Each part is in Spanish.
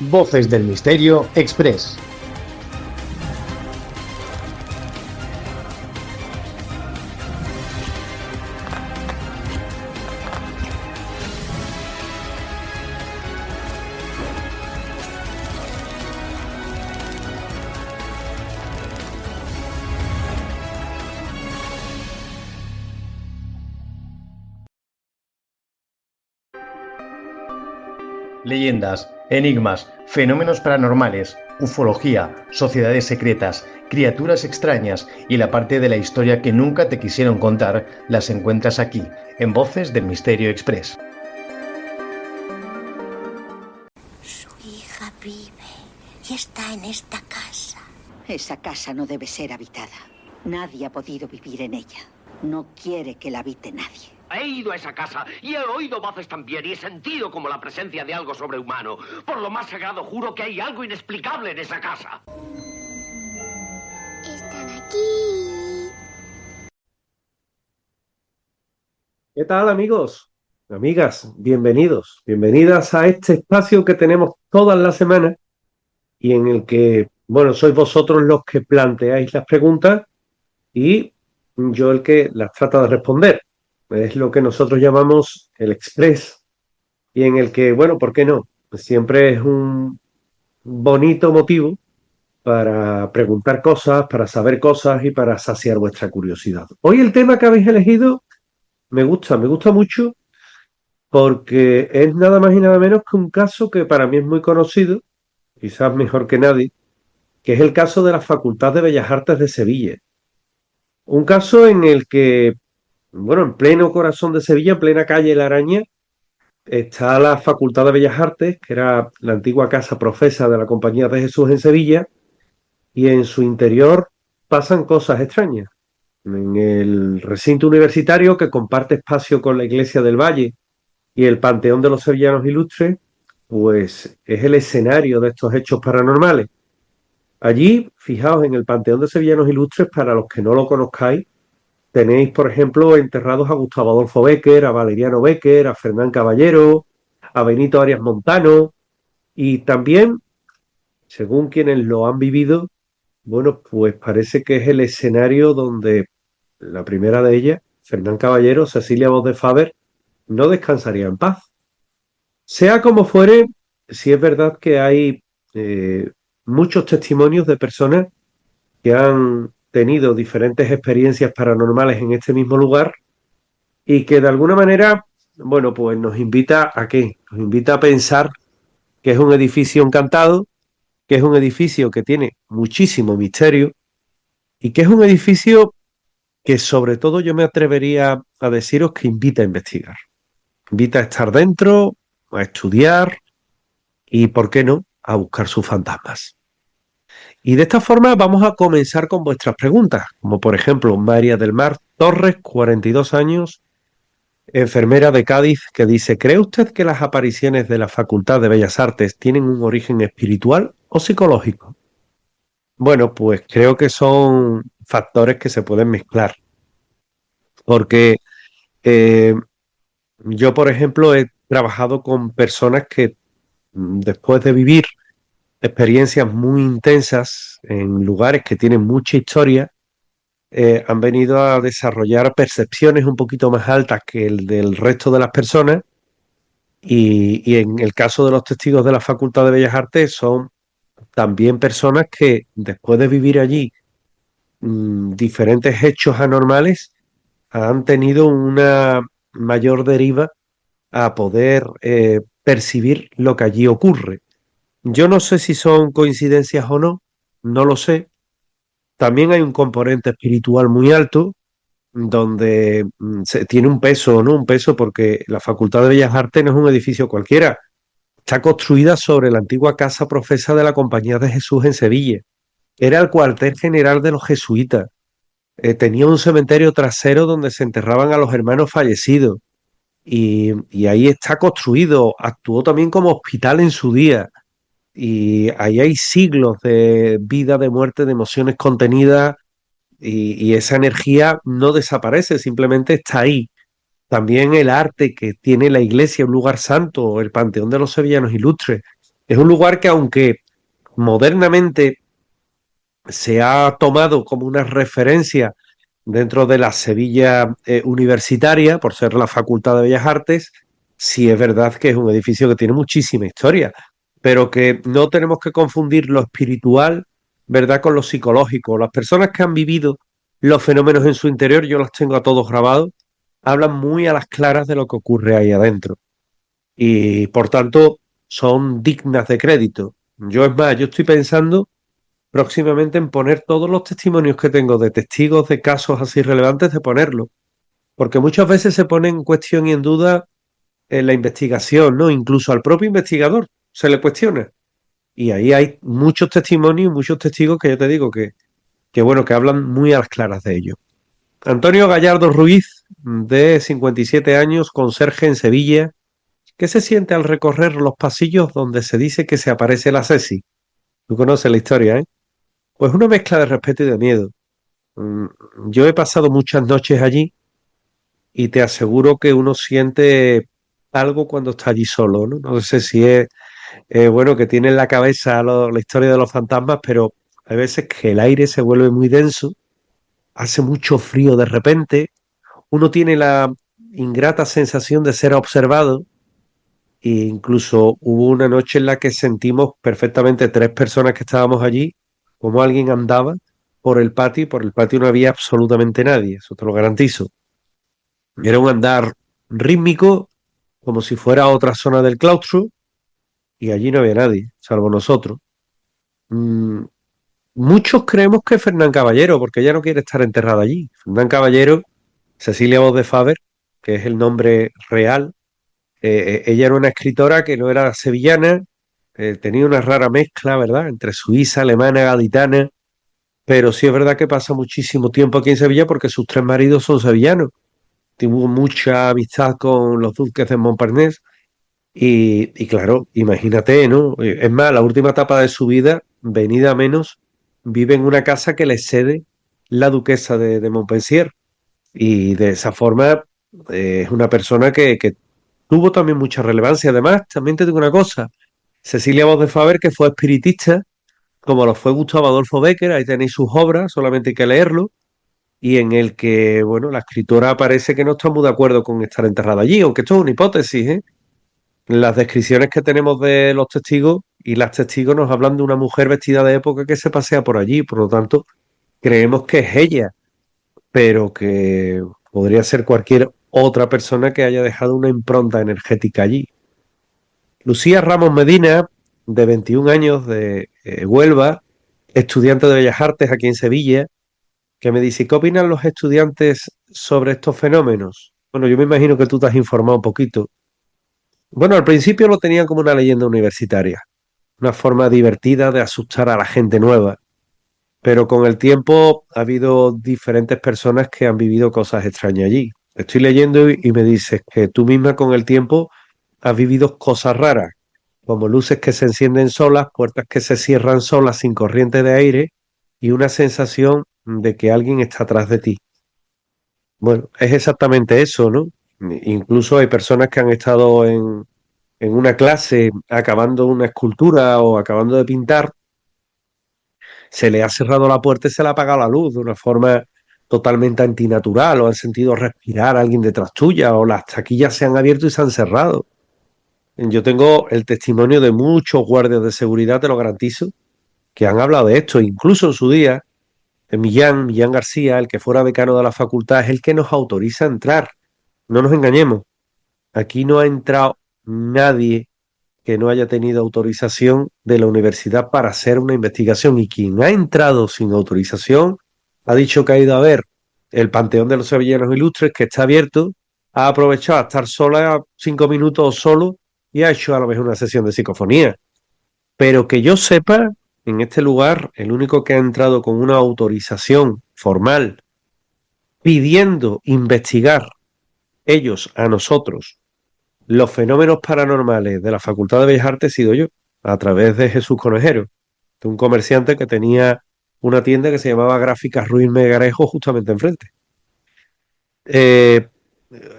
Voces del Misterio Express. Leyendas, enigmas, fenómenos paranormales, ufología, sociedades secretas, criaturas extrañas y la parte de la historia que nunca te quisieron contar las encuentras aquí, en Voces del Misterio Express. Su hija vive y está en esta casa. Esa casa no debe ser habitada. Nadie ha podido vivir en ella. No quiere que la habite nadie. He ido a esa casa y he oído voces también y he sentido como la presencia de algo sobrehumano. Por lo más sagrado juro que hay algo inexplicable en esa casa. Están aquí. ¿Qué tal, amigos? Amigas, bienvenidos, bienvenidas a este espacio que tenemos todas las semanas y en el que, bueno, sois vosotros los que planteáis las preguntas y yo el que las trata de responder. Es lo que nosotros llamamos el Express y en el que, bueno, ¿por qué no? Pues siempre es un bonito motivo para preguntar cosas, para saber cosas y para saciar vuestra curiosidad. Hoy el tema que habéis elegido me gusta mucho porque es nada más y nada menos que un caso que para mí es muy conocido, quizás mejor que nadie, que es el caso de la Facultad de Bellas Artes de Sevilla. Un caso en el que, bueno, en pleno corazón de Sevilla, en plena calle La Araña, está la Facultad de Bellas Artes, que era la antigua casa profesa de la Compañía de Jesús en Sevilla, y en su interior pasan cosas extrañas. En el recinto universitario, que comparte espacio con la Iglesia del Valle y el Panteón de los Sevillanos Ilustres, pues es el escenario de estos hechos paranormales. Allí, fijaos, en el Panteón de Sevillanos Ilustres, para los que no lo conozcáis, tenéis, por ejemplo, enterrados a Gustavo Adolfo Bécquer, a Valeriano Bécquer, a Fernán Caballero, a Benito Arias Montano, y también, según quienes lo han vivido, bueno, pues parece que es el escenario donde la primera de ellas, Fernán Caballero, Cecilia Voz de Faber, no descansaría en paz. Sea como fuere, sí es verdad que hay muchos testimonios de personas que han tenido diferentes experiencias paranormales en este mismo lugar y que de alguna manera, bueno, pues nos invita a qué? Nos invita a pensar que es un edificio encantado, que es un edificio que tiene muchísimo misterio y que es un edificio que sobre todo yo me atrevería a deciros que invita a investigar. Invita a estar dentro, a estudiar y, ¿por qué no?, a buscar sus fantasmas. Y de esta forma vamos a comenzar con vuestras preguntas, como por ejemplo María del Mar Torres, 42 años, enfermera de Cádiz, que dice: ¿cree usted que las apariciones de la Facultad de Bellas Artes tienen un origen espiritual o psicológico? Bueno, pues creo que son factores que se pueden mezclar, porque yo, por ejemplo, he trabajado con personas que después de vivir experiencias muy intensas en lugares que tienen mucha historia, han venido a desarrollar percepciones un poquito más altas que el del resto de las personas y en el caso de los testigos de la Facultad de Bellas Artes son también personas que después de vivir allí diferentes hechos anormales han tenido una mayor deriva a poder percibir lo que allí ocurre. Yo no sé si son coincidencias o no, no lo sé. También hay un componente espiritual muy alto, donde se tiene un peso, ¿no? Un peso porque la Facultad de Bellas Artes no es un edificio cualquiera. Está construida sobre la antigua casa profesa de la Compañía de Jesús en Sevilla. Era el cuartel general de los jesuitas. Tenía un cementerio trasero donde se enterraban a los hermanos fallecidos. Y ahí está construido. Actuó también como hospital en su día. Y ahí hay siglos de vida, de muerte, de emociones contenidas y esa energía no desaparece, simplemente está ahí. También el arte que tiene la iglesia, un lugar santo, el Panteón de los Sevillanos Ilustres, Es un lugar que, aunque modernamente se ha tomado como una referencia dentro de la Sevilla universitaria, por ser la Facultad de Bellas Artes, sí es verdad que es un edificio que tiene muchísima historia, pero que no tenemos que confundir lo espiritual, ¿verdad?, con lo psicológico. Las personas que han vivido los fenómenos en su interior, yo los tengo a todos grabados, hablan muy a las claras de lo que ocurre ahí adentro. Y por tanto, son dignas de crédito. Yo, es más, yo estoy pensando próximamente en poner todos los testimonios que tengo de testigos de casos así relevantes, de ponerlo. Porque muchas veces se pone en cuestión y en duda la investigación, ¿no? Incluso al propio investigador se le cuestiona. Y ahí hay muchos testimonios, muchos testigos que yo te digo que bueno, que hablan muy a las claras de ello. Antonio Gallardo Ruiz, de 57 años, conserje en Sevilla. ¿Qué se siente al recorrer los pasillos donde se dice que se aparece la Ceci? Tú conoces la historia, ¿eh? Pues una mezcla de respeto y de miedo. Mm, Yo he pasado muchas noches allí y te aseguro que uno siente algo cuando está allí solo, ¿no? No sé si es, bueno, que tiene en la cabeza la historia de los fantasmas, pero hay veces que el aire se vuelve muy denso, hace mucho frío de repente, uno tiene la ingrata sensación de ser observado e incluso hubo una noche en la que sentimos perfectamente tres personas que estábamos allí, como alguien andaba por el patio y por el patio no había absolutamente nadie, eso te lo garantizo. Era un andar rítmico, como si fuera otra zona del claustro, y allí no había nadie, salvo nosotros. Mm, Muchos creemos que es Fernán Caballero, porque ella no quiere estar enterrada allí. Fernán Caballero, Cecilia Voz de Faber, que es el nombre real, ella era una escritora que no era sevillana, tenía una rara mezcla, ¿verdad?, entre suiza, alemana, gaditana, pero sí es verdad que pasa muchísimo tiempo aquí en Sevilla porque sus tres maridos son sevillanos. Tuvo mucha amistad con los duques de Montparnasse y claro, imagínate, ¿no? Es más, la última etapa de su vida, venida menos, vive en una casa que le cede la duquesa de Montpensier y de esa forma es una persona que tuvo también mucha relevancia. Además, también te digo una cosa, Cecilia Voz de Faber, que fue espiritista, como lo fue Gustavo Adolfo Bécquer, ahí tenéis sus obras, solamente hay que leerlo, y en el que, bueno, la escritora parece que no está muy de acuerdo con estar enterrada allí, aunque esto es una hipótesis, ¿eh? Las descripciones que tenemos de los testigos y las testigos nos hablan de una mujer vestida de época que se pasea por allí, por lo tanto, creemos que es ella, pero que podría ser cualquier otra persona que haya dejado una impronta energética allí. Lucía Ramos Medina, de 21 años, de Huelva, estudiante de Bellas Artes aquí en Sevilla, que me dice, ¿qué opinan los estudiantes sobre estos fenómenos? Bueno, yo me imagino que tú te has informado un poquito. Bueno, al principio lo tenían como una leyenda universitaria, una forma divertida de asustar a la gente nueva, pero con el tiempo ha habido diferentes personas que han vivido cosas extrañas allí. Estoy leyendo y me dices que tú misma con el tiempo has vivido cosas raras, como luces que se encienden solas, puertas que se cierran solas sin corriente de aire y una sensación de que alguien está atrás de ti. Bueno, es exactamente eso, ¿no? Incluso hay personas que han estado en una clase acabando una escultura o acabando de pintar, se le ha cerrado la puerta y se le ha apagado la luz de una forma totalmente antinatural, o han sentido respirar a alguien detrás tuya, o las taquillas se han abierto y se han cerrado. Yo tengo el testimonio de muchos guardias de seguridad, te lo garantizo, que han hablado de esto, incluso en su día, Millán García, el que fuera decano de la facultad, es el que nos autoriza a entrar. No nos engañemos, aquí no ha entrado nadie que no haya tenido autorización de la universidad para hacer una investigación, y quien ha entrado sin autorización ha dicho que ha ido a ver el Panteón de los Sevillanos Ilustres, que está abierto, ha aprovechado a estar sola 5 minutos solo y ha hecho a lo mejor una sesión de psicofonía. Pero que yo sepa, en este lugar, el único que ha entrado con una autorización formal pidiendo investigar ellos a nosotros los fenómenos paranormales de la Facultad de Bellas Artes he sido yo, a través de Jesús Conejero, de un comerciante que tenía una tienda que se llamaba Gráficas Ruiz Megarejo justamente enfrente. Eh,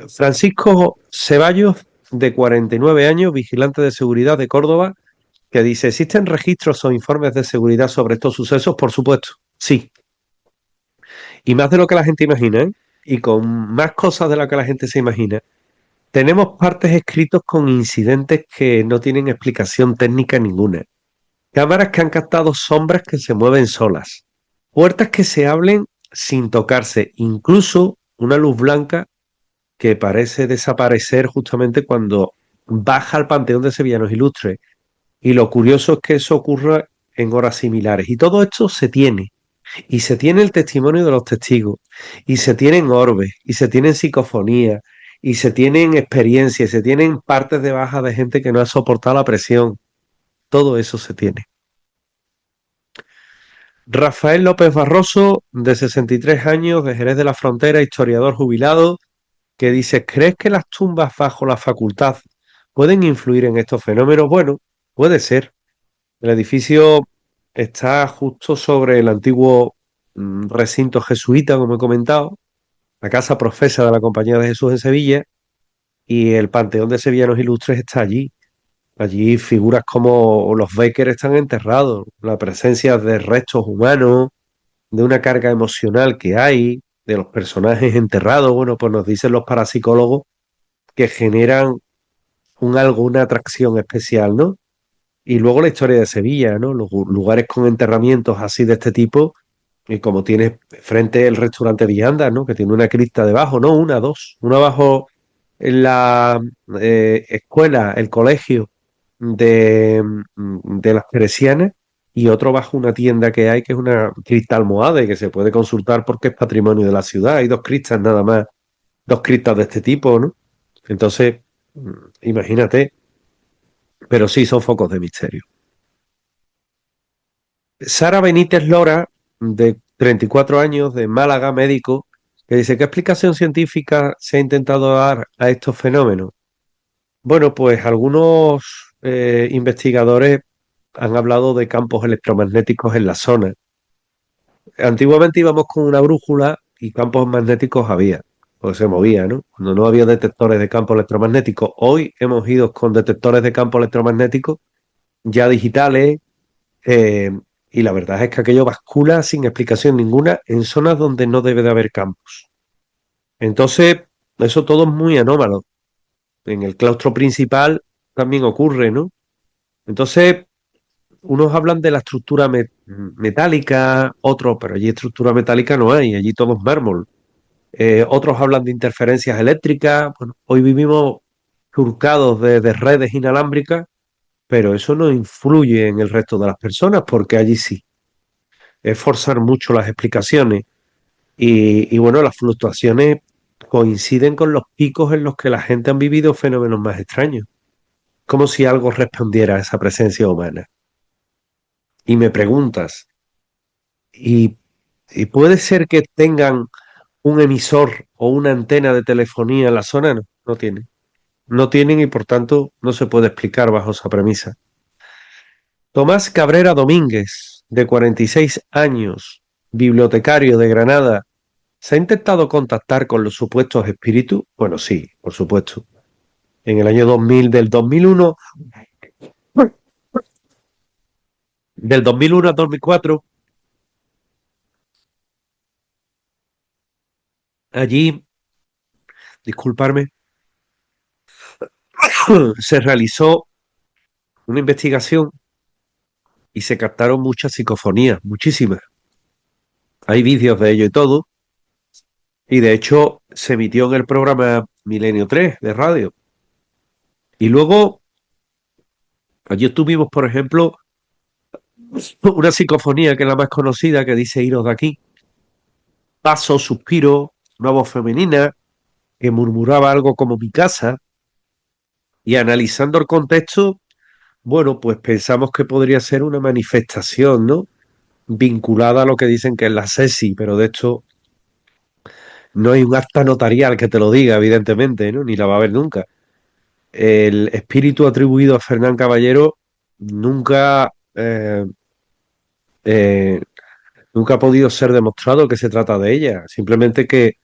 Francisco Ceballos, de 49 años, vigilante de seguridad de Córdoba, que dice, ¿existen registros o informes de seguridad sobre estos sucesos? Por supuesto, sí. Y más de lo que la gente imagina, ¿eh? Y con más cosas de lo que la gente se imagina. Tenemos partes escritos con incidentes que no tienen explicación técnica ninguna. Cámaras que han captado sombras que se mueven solas. Puertas que se abren sin tocarse. Incluso una luz blanca que parece desaparecer justamente cuando baja al Panteón de Sevillanos Ilustres. Y lo curioso es que eso ocurra en horas similares. Y todo esto se tiene. Y se tiene el testimonio de los testigos. Y se tienen orbes. Y se tienen psicofonías. Y se tienen experiencias. Y se tienen partes de baja de gente que no ha soportado la presión. Todo eso se tiene. Rafael López Barroso, de 63 años, de Jerez de la Frontera, historiador jubilado, que dice, ¿crees que las tumbas bajo la facultad pueden influir en estos fenómenos? Bueno, puede ser. El edificio está justo sobre el antiguo recinto jesuita, como he comentado, la casa profesa de la Compañía de Jesús en Sevilla, y el Panteón de Sevillanos Ilustres está allí. Allí figuras como los Becker están enterrados, la presencia de restos humanos, de una carga emocional que hay, de los personajes enterrados, bueno, pues nos dicen los parapsicólogos que generan un algo, una atracción especial, ¿no? Y luego la historia de Sevilla, ¿no? Los lugares con enterramientos así de este tipo, y como tienes frente el restaurante Vianda, ¿no? Que tiene una cripta debajo, no, una, dos, una bajo en la escuela, el colegio de las Teresianas y otro bajo una tienda que hay que es una cripta almohade que se puede consultar porque es patrimonio de la ciudad. Hay dos criptas nada más, dos criptas de este tipo, ¿no? Entonces, imagínate, pero sí son focos de misterio. Sara Benítez Lora, de 34 años, de Málaga, médico, que dice, ¿qué explicación científica se ha intentado dar a estos fenómenos? Bueno, pues algunos investigadores han hablado de campos electromagnéticos en la zona. Antiguamente íbamos con una brújula y campos magnéticos había, pues se movía, ¿no? Cuando no había detectores de campo electromagnético. Hoy hemos ido con detectores de campo electromagnético ya digitales, eh, y la verdad es que aquello bascula sin explicación ninguna en zonas donde no debe de haber campos. Entonces, eso todo es muy anómalo. En el claustro principal también ocurre, ¿no? Entonces, unos hablan de la estructura metálica, otros, pero allí estructura metálica no hay, allí todo es mármol. Otros hablan de interferencias eléctricas. Bueno, hoy vivimos surcados de redes inalámbricas, pero eso no influye en el resto de las personas porque allí sí. Es forzar mucho las explicaciones y bueno, las fluctuaciones coinciden con los picos en los que la gente ha vivido fenómenos más extraños, como si algo respondiera a esa presencia humana. Y me preguntas, ¿y, y puede ser que tengan un emisor o una antena de telefonía en la zona? No, no tienen. No tienen y por tanto no se puede explicar bajo esa premisa. Tomás Cabrera Domínguez, de 46 años, bibliotecario de Granada, ¿se ha intentado contactar con los supuestos espíritus? Bueno, sí, por supuesto. En el año 2000, del 2001 al 2004, allí, disculparme, se realizó una investigación y se captaron muchas psicofonías, muchísimas. Hay vídeos de ello y todo. Y de hecho se emitió en el programa Milenio 3 de radio. Y luego, allí tuvimos, por ejemplo, una psicofonía que es la más conocida, que dice iros de aquí. Paso, suspiro, una voz femenina que murmuraba algo como mi casa. Y analizando el contexto, bueno, pues pensamos que podría ser una manifestación, ¿no? Vinculada a lo que dicen que es la SESI, pero de hecho no hay un acta notarial que te lo diga, evidentemente, ¿no? Ni la va a haber nunca. El espíritu atribuido a Fernán Caballero nunca, eh, nunca ha podido ser demostrado que se trata de ella. Simplemente que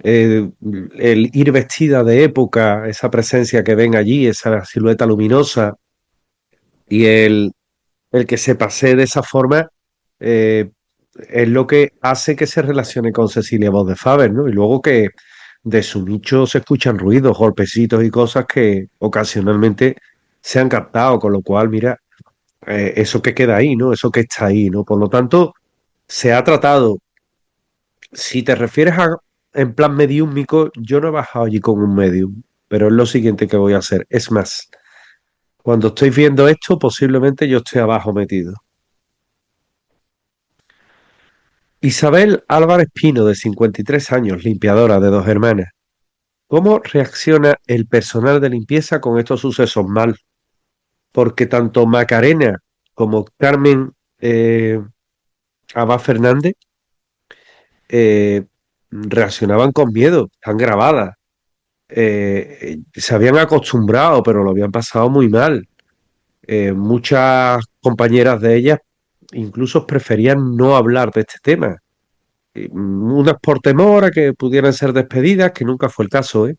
el ir vestida de época, esa presencia que ven allí, esa silueta luminosa, Y el que se pasee de esa forma eh, es lo que hace que se relacione con Cecilia Voz de Faber, ¿no? Y luego que de su nicho se escuchan ruidos, golpecitos y cosas que ocasionalmente se han captado, con lo cual, mira, eso que queda ahí, ¿no? Eso que está ahí, ¿no? Por lo tanto, se ha tratado. Si te refieres a en plan mediúmico, yo no he bajado allí con un medium, pero es lo siguiente que voy a hacer. Es más, cuando estoy viendo esto, posiblemente yo esté abajo metido. Isabel Álvarez Pino, de 53 años, limpiadora de dos hermanas. ¿Cómo reacciona el personal de limpieza con estos sucesos? Mal, porque tanto Macarena como Carmen Abad Fernández reaccionaban con miedo, están grabadas. Se habían acostumbrado, pero lo habían pasado muy mal. Muchas compañeras de ellas incluso preferían no hablar de este tema. Unas por temor a que pudieran ser despedidas, que nunca fue el caso, ¿eh?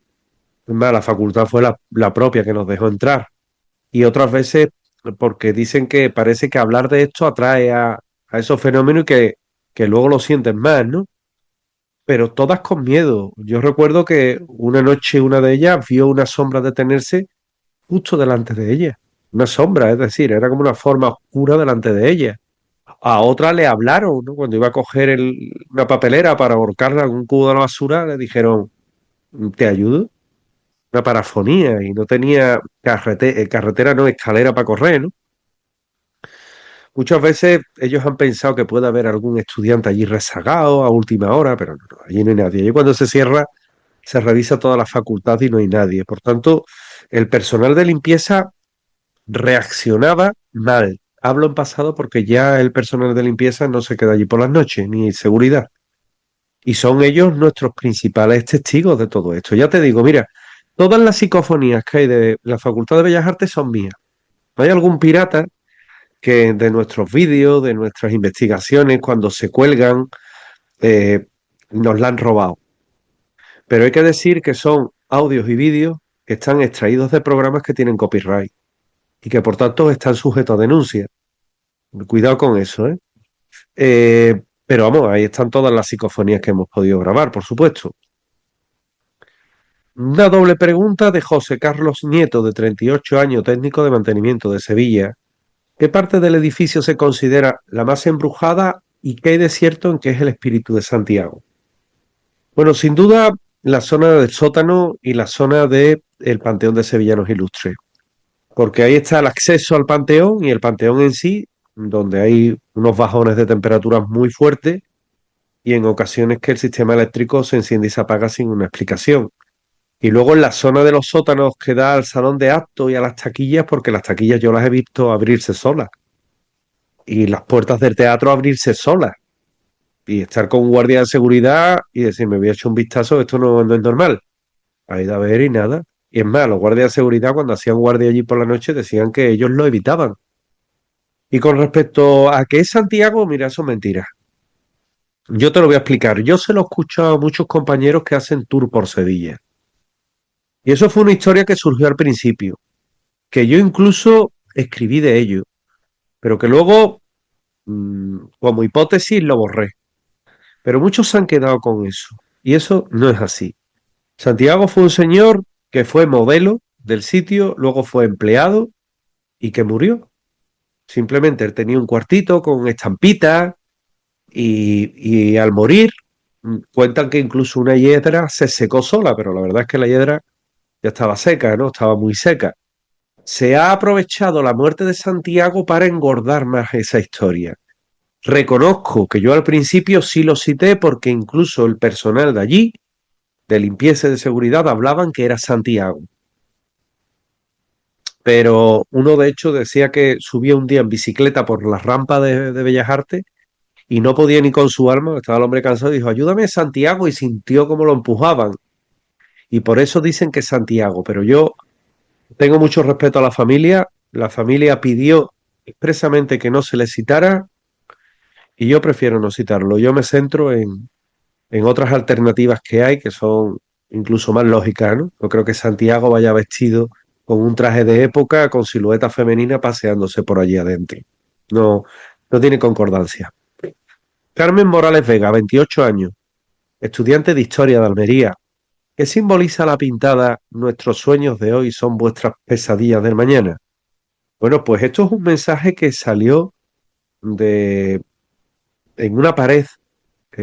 Es más, la facultad fue la propia que nos dejó entrar. Y otras veces porque dicen que parece que hablar de esto atrae a esos fenómenos y que luego lo sienten más, ¿no? Pero todas con miedo. Yo recuerdo que una noche una de ellas vio una sombra detenerse justo delante de ella. Una sombra, es decir, era como una forma oscura delante de ella. A otra le hablaron, ¿no? Cuando iba a coger una papelera para ahorcarla en un cubo de la basura, le dijeron, ¿te ayudo? Una parafonía y no tenía carretera, no, escalera para correr, ¿no? Muchas veces ellos han pensado que puede haber algún estudiante allí rezagado a última hora, pero no, allí no hay nadie. Y cuando se cierra, se revisa toda la facultad y no hay nadie. Por tanto, el personal de limpieza reaccionaba mal. Hablo en pasado porque ya el personal de limpieza no se queda allí por las noches, ni seguridad. Y son ellos nuestros principales testigos de todo esto. Ya te digo, mira, todas las psicofonías que hay de la Facultad de Bellas Artes son mías. No hay algún pirata que de nuestros vídeos, de nuestras investigaciones, cuando se cuelgan, nos la han robado. Pero hay que decir que son audios y vídeos que están extraídos de programas que tienen copyright y que por tanto están sujetos a denuncia. Cuidado con eso, ¿eh? Pero vamos, ahí están todas las psicofonías que hemos podido grabar, por supuesto. Una doble pregunta de José Carlos Nieto, de 38 años, técnico de mantenimiento de Sevilla. ¿Qué parte del edificio se considera la más embrujada y qué hay de cierto en que es el espíritu de Santiago? Bueno, sin duda la zona del sótano y la zona del Panteón de Sevillanos Ilustres, porque ahí está el acceso al Panteón y el Panteón en sí, donde hay unos bajones de temperaturas muy fuertes y en ocasiones que el sistema eléctrico se enciende y se apaga sin una explicación. Y luego en la zona de los sótanos que da al salón de actos y a las taquillas, porque las taquillas yo las he visto abrirse solas y las puertas del teatro abrirse solas y estar con un guardia de seguridad y decir, me voy a echar un vistazo, esto no es normal. Ahí de ver y nada. Y es más, los guardias de seguridad cuando hacían guardia allí por la noche decían que ellos lo evitaban. Y con respecto a qué es Santiago, mira, eso es mentira. Yo te lo voy a explicar. Yo se lo he escuchado a muchos compañeros que hacen tour por Sevilla. Y eso fue una historia que surgió al principio, que yo incluso escribí de ello, pero que luego, como hipótesis, lo borré. Pero muchos se han quedado con eso. Y eso no es así. Santiago fue un señor que fue modelo del sitio, luego fue empleado y que murió. Simplemente él tenía un cuartito con estampitas y al morir cuentan que incluso una hiedra se secó sola, pero la verdad es que la hiedra ya estaba seca, ¿no? Estaba muy seca. Se ha aprovechado la muerte de Santiago para engordar más esa historia. Reconozco que yo al principio sí lo cité porque incluso el personal de allí, de limpieza y de seguridad, hablaban que era Santiago. Pero uno de hecho decía que subía un día en bicicleta por la rampa de Bellas Artes y no podía ni con su alma, estaba el hombre cansado y dijo, ayúdame Santiago, y sintió como lo empujaban. Y por eso dicen que es Santiago, pero yo tengo mucho respeto a la familia pidió expresamente que no se le citara y yo prefiero no citarlo. Yo me centro en otras alternativas que hay que son incluso más lógicas, ¿no? No creo que Santiago vaya vestido con un traje de época, con silueta femenina paseándose por allí adentro. No, no tiene concordancia. Carmen Morales Vega, 28 años, estudiante de Historia de Almería. ¿Qué simboliza la pintada "Nuestros sueños de hoy son vuestras pesadillas del mañana"? Bueno, pues esto es un mensaje que salió de en una pared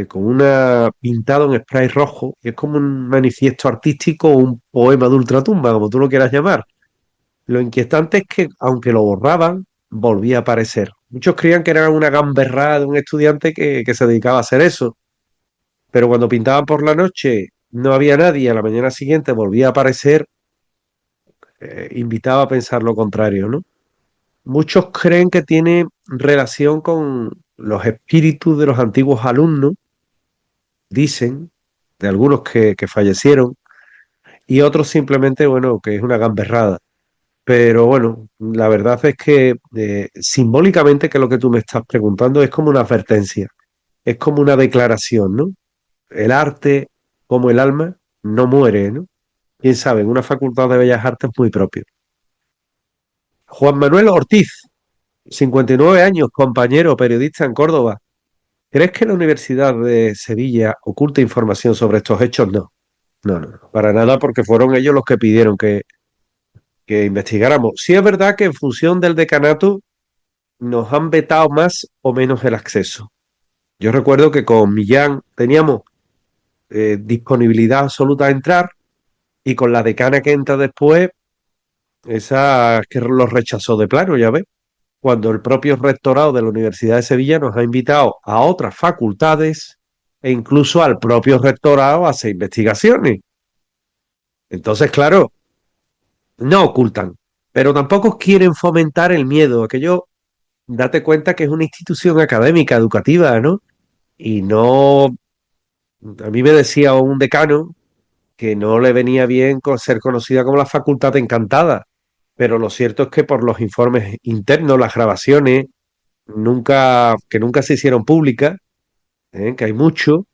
con una pintado en spray rojo, que es como un manifiesto artístico o un poema de ultratumba, como tú lo quieras llamar. Lo inquietante es que, aunque lo borraban, volvía a aparecer. Muchos creían que era una gamberrada de un estudiante que se dedicaba a hacer eso, pero cuando pintaban por la noche no había nadie y a la mañana siguiente volvía a aparecer, invitaba a pensar lo contrario, ¿no? Muchos creen que tiene relación con los espíritus de los antiguos alumnos, dicen, de algunos que fallecieron, y otros simplemente, bueno, que es una gamberrada. Pero bueno, la verdad es que simbólicamente, que lo que tú me estás preguntando, es como una advertencia, es como una declaración, ¿no? El arte, como el alma, no muere, ¿no? Quién sabe, en una facultad de Bellas Artes muy propio. Juan Manuel Ortiz, 59 años, compañero, periodista en Córdoba. ¿Crees que la Universidad de Sevilla oculta información sobre estos hechos? No, no, para nada, porque fueron ellos los que pidieron que investigáramos. Sí es verdad que en función del decanato nos han vetado más o menos el acceso. Yo recuerdo que con Millán teníamos disponibilidad absoluta a entrar y con la decana que entra después, esa que lo rechazó de plano, ya ves. Cuando el propio rectorado de la Universidad de Sevilla nos ha invitado a otras facultades e incluso al propio rectorado a hacer investigaciones. Entonces, claro, no ocultan, pero tampoco quieren fomentar el miedo. Aquello, date cuenta que es una institución académica, educativa, ¿no? Y no, a mí me decía un decano que no le venía bien ser conocida como la Facultad Encantada, pero lo cierto es que por los informes internos, las grabaciones, que nunca se hicieron públicas, que hay mucho,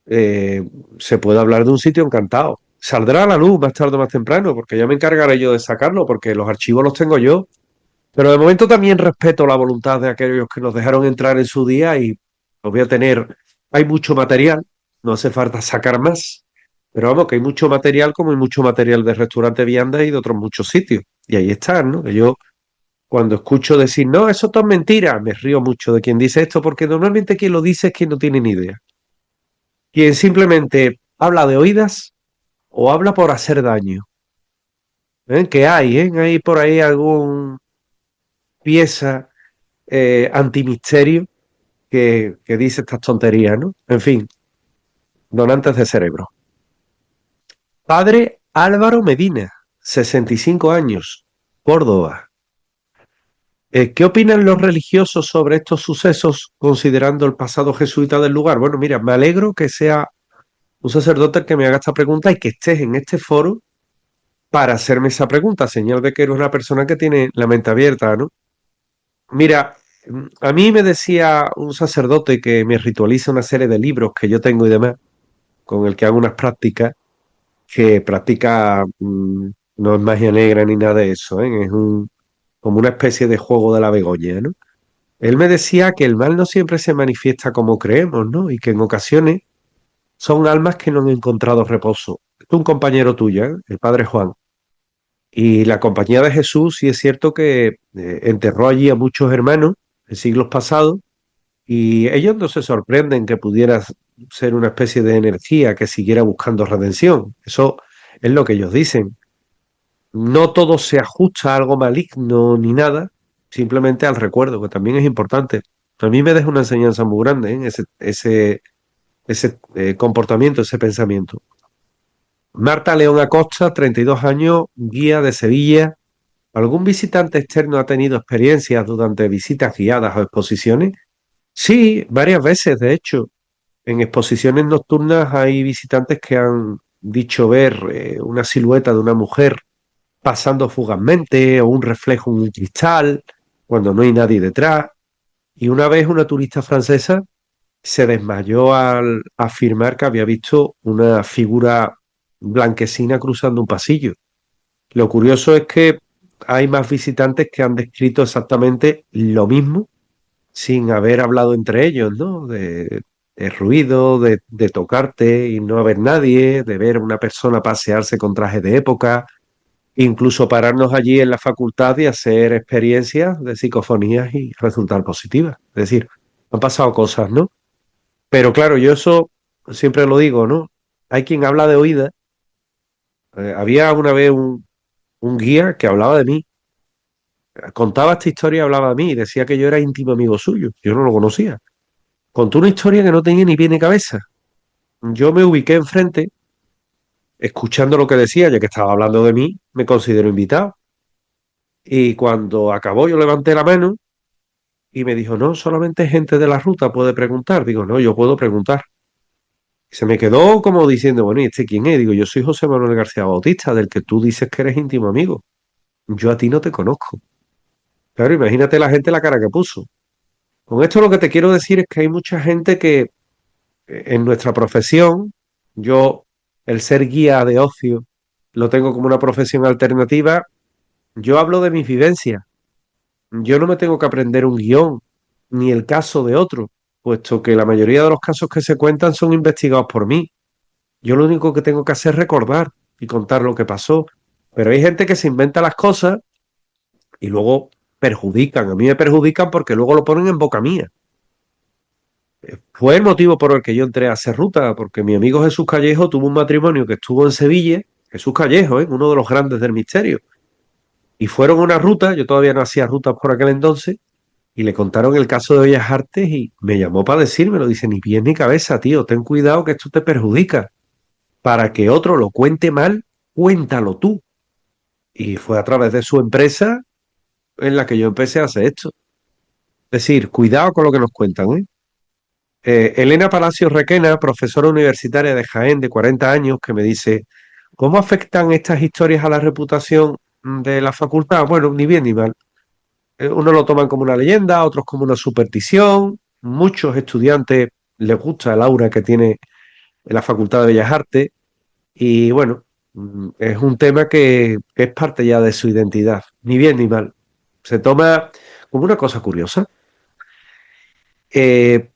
se puede hablar de un sitio encantado. Saldrá a la luz más tarde o más temprano, porque ya me encargaré yo de sacarlo, porque los archivos los tengo yo. Pero de momento también respeto la voluntad de aquellos que nos dejaron entrar en su día y los voy a tener. Hay mucho material, no hace falta sacar más. Pero vamos, que hay mucho material, como hay mucho material de Restaurante Vianda y de otros muchos sitios. Y ahí están, ¿no? Que yo, cuando escucho decir, no, eso todo es mentira, me río mucho de quien dice esto, porque normalmente quien lo dice es quien no tiene ni idea. Quien simplemente habla de oídas o habla por hacer daño. Que hay, hay por ahí algún pieza antimisterio que dice estas tonterías, ¿no? En fin, donantes de cerebro. Padre Álvaro Medina, 65 años, Córdoba. ¿Qué opinan los religiosos sobre estos sucesos considerando el pasado jesuita del lugar? Bueno, mira, me alegro que sea un sacerdote el que me haga esta pregunta y que estés en este foro para hacerme esa pregunta, señal de que eres una persona que tiene la mente abierta, ¿no? Mira, a mí me decía un sacerdote que me ritualiza una serie de libros que yo tengo y demás, con el que hago unas prácticas, que practica, no es magia negra ni nada de eso, es como una especie de juego de la Begoña, ¿no? Él me decía que el mal no siempre se manifiesta como creemos, ¿no? Y que en ocasiones son almas que no han encontrado reposo. Es un compañero tuyo, el padre Juan. Y la Compañía de Jesús, sí es cierto que enterró allí a muchos hermanos en siglos pasados y ellos no se sorprenden que pudiera ser una especie de energía que siguiera buscando redención. Eso es lo que ellos dicen. No todo se ajusta a algo maligno ni nada, simplemente al recuerdo, que también es importante. A mí me deja una enseñanza muy grande, ese comportamiento, ese pensamiento. Marta León Acosta, 32 años, guía de Sevilla. ¿Algún visitante externo ha tenido experiencias durante visitas guiadas o exposiciones? Sí, varias veces, de hecho. En exposiciones nocturnas hay visitantes que han dicho ver una silueta de una mujer pasando fugazmente o un reflejo en un cristal cuando no hay nadie detrás. Y una vez una turista francesa se desmayó al afirmar que había visto una figura blanquecina cruzando un pasillo. Lo curioso es que hay más visitantes que han descrito exactamente lo mismo sin haber hablado entre ellos, ¿no? De ruido, de tocarte y no haber nadie, de ver una persona pasearse con traje de época, incluso pararnos allí en la facultad y hacer experiencias de psicofonías y resultar positivas. Es decir, han pasado cosas, ¿no? Pero claro, yo eso siempre lo digo, ¿no? Hay quien habla de oídas. Había una vez un guía que hablaba de mí, contaba esta historia y hablaba de mí y decía que yo era íntimo amigo suyo. Yo no lo conocía. Contó una historia que no tenía ni pie ni cabeza. Yo me ubiqué enfrente, escuchando lo que decía, ya que estaba hablando de mí, me considero invitado. Y cuando acabó, yo levanté la mano y me dijo, no, solamente gente de la ruta puede preguntar. Digo, no, yo puedo preguntar. Y se me quedó como diciendo, bueno, ¿y este quién es? Digo, yo soy José Manuel García Bautista, del que tú dices que eres íntimo amigo. Yo a ti no te conozco. Claro, imagínate la gente la cara que puso. Con esto lo que te quiero decir es que hay mucha gente que en nuestra profesión, yo el ser guía de ocio lo tengo como una profesión alternativa, yo hablo de mis vivencias. Yo no me tengo que aprender un guión ni el caso de otro, puesto que la mayoría de los casos que se cuentan son investigados por mí. Yo lo único que tengo que hacer es recordar y contar lo que pasó. Pero hay gente que se inventa las cosas y luego perjudican. A mí me perjudican porque luego lo ponen en boca mía. Fue el motivo por el que yo entré a hacer ruta, porque mi amigo Jesús Callejo tuvo un matrimonio que estuvo en Sevilla, Jesús Callejo, uno de los grandes del misterio, y fueron a una ruta, yo todavía no hacía rutas por aquel entonces, y le contaron el caso de Bellas Artes y me llamó para decírmelo, dice, ni pies ni cabeza, tío, ten cuidado que esto te perjudica. Para que otro lo cuente mal, cuéntalo tú. Y fue a través de su empresa en la que yo empecé a hacer esto. Es decir, cuidado con lo que nos cuentan, ¿eh? Elena Palacios Requena, profesora universitaria de Jaén de 40 años, que me dice, ¿cómo afectan estas historias a la reputación de la facultad? Bueno, ni bien ni mal. Unos lo toman como una leyenda, otros como una superstición. Muchos estudiantes les gusta el aura que tiene la Facultad de Bellas Artes y bueno, es un tema que es parte ya de su identidad, ni bien ni mal. Se toma como una cosa curiosa. Eh,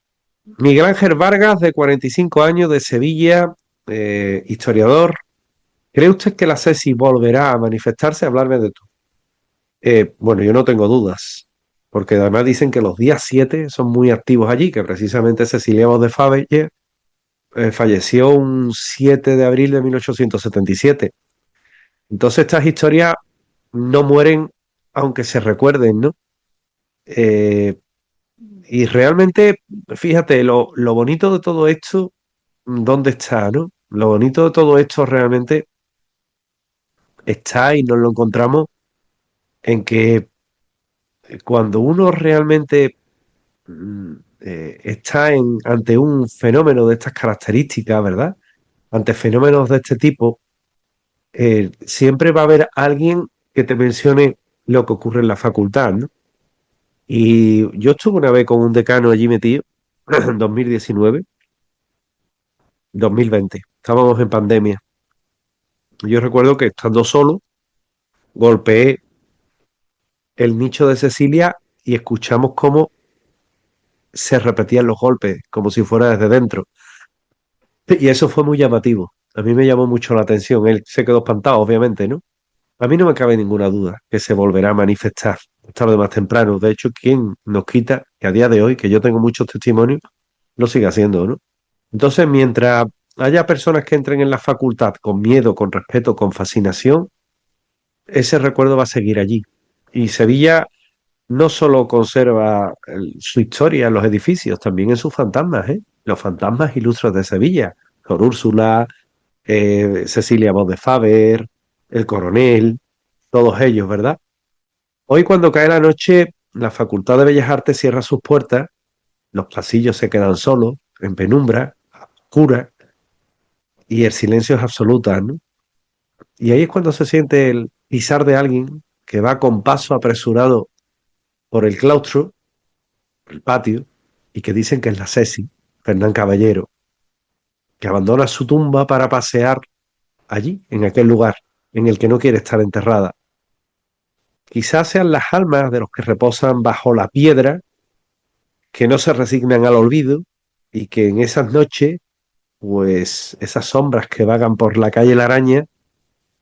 Miguel Ángel Vargas, de 45 años, de Sevilla, historiador. ¿Cree usted que la CESI volverá a manifestarse? Hablarme de tú. Bueno, yo no tengo dudas, porque además dicen que los días 7 son muy activos allí, que precisamente Cecilia Voz de Faberge falleció un 7 de abril de 1877. Entonces estas historias no mueren aunque se recuerden, ¿no? Eh, y realmente, fíjate, lo bonito de todo esto, ¿dónde está, no? Lo bonito de todo esto realmente está y nos lo encontramos en que cuando uno realmente está ante un fenómeno de estas características, ¿verdad? Ante fenómenos de este tipo, siempre va a haber alguien que te mencione lo que ocurre en la facultad, ¿no? Y yo estuve una vez con un decano allí metido, en 2019, 2020, estábamos en pandemia. Yo recuerdo que estando solo, golpeé el nicho de Cecilia y escuchamos cómo se repetían los golpes, como si fuera desde dentro. Y eso fue muy llamativo. A mí me llamó mucho la atención. Él se quedó espantado, obviamente, ¿no? A mí no me cabe ninguna duda que se volverá a manifestar tarde o más temprano. De hecho, ¿quién nos quita que a día de hoy, que yo tengo muchos testimonios, lo siga haciendo, ¿no? Entonces, mientras haya personas que entren en la facultad con miedo, con respeto, con fascinación, ese recuerdo va a seguir allí. Y Sevilla no solo conserva su historia en los edificios, también en sus fantasmas, ¿eh? Los fantasmas ilustres de Sevilla, con Úrsula, Cecilia Voz de Faber, el coronel, todos ellos, ¿verdad? Hoy cuando cae la noche, la Facultad de Bellas Artes cierra sus puertas, los pasillos se quedan solos, en penumbra, oscura, y el silencio es absoluto, ¿no? Y ahí es cuando se siente el pisar de alguien que va con paso apresurado por el claustro, el patio, y que dicen que es la Ceci, Fernán Caballero, que abandona su tumba para pasear allí, en aquel lugar. en el que no quiere estar enterrada. Quizás sean las almas de los que reposan bajo la piedra, que no se resignan al olvido y que en esas noches, pues esas sombras que vagan por la calle La Araña,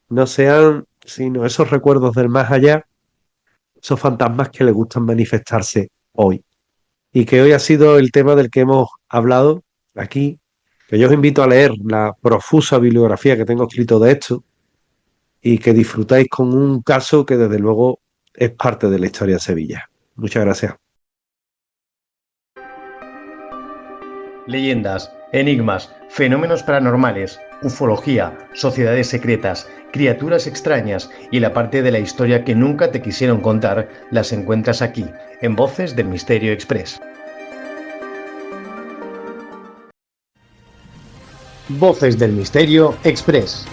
no sean sino esos recuerdos del más allá, esos fantasmas que le gustan manifestarse hoy. Y que hoy ha sido el tema del que hemos hablado aquí, que yo os invito a leer la profusa bibliografía que tengo escrito de esto y que disfrutáis con un caso que desde luego es parte de la historia de Sevilla. Muchas gracias. Leyendas, enigmas, fenómenos paranormales, ufología, sociedades secretas, criaturas extrañas y la parte de la historia que nunca te quisieron contar las encuentras aquí, en Voces del Misterio Express. Voces del Misterio Express.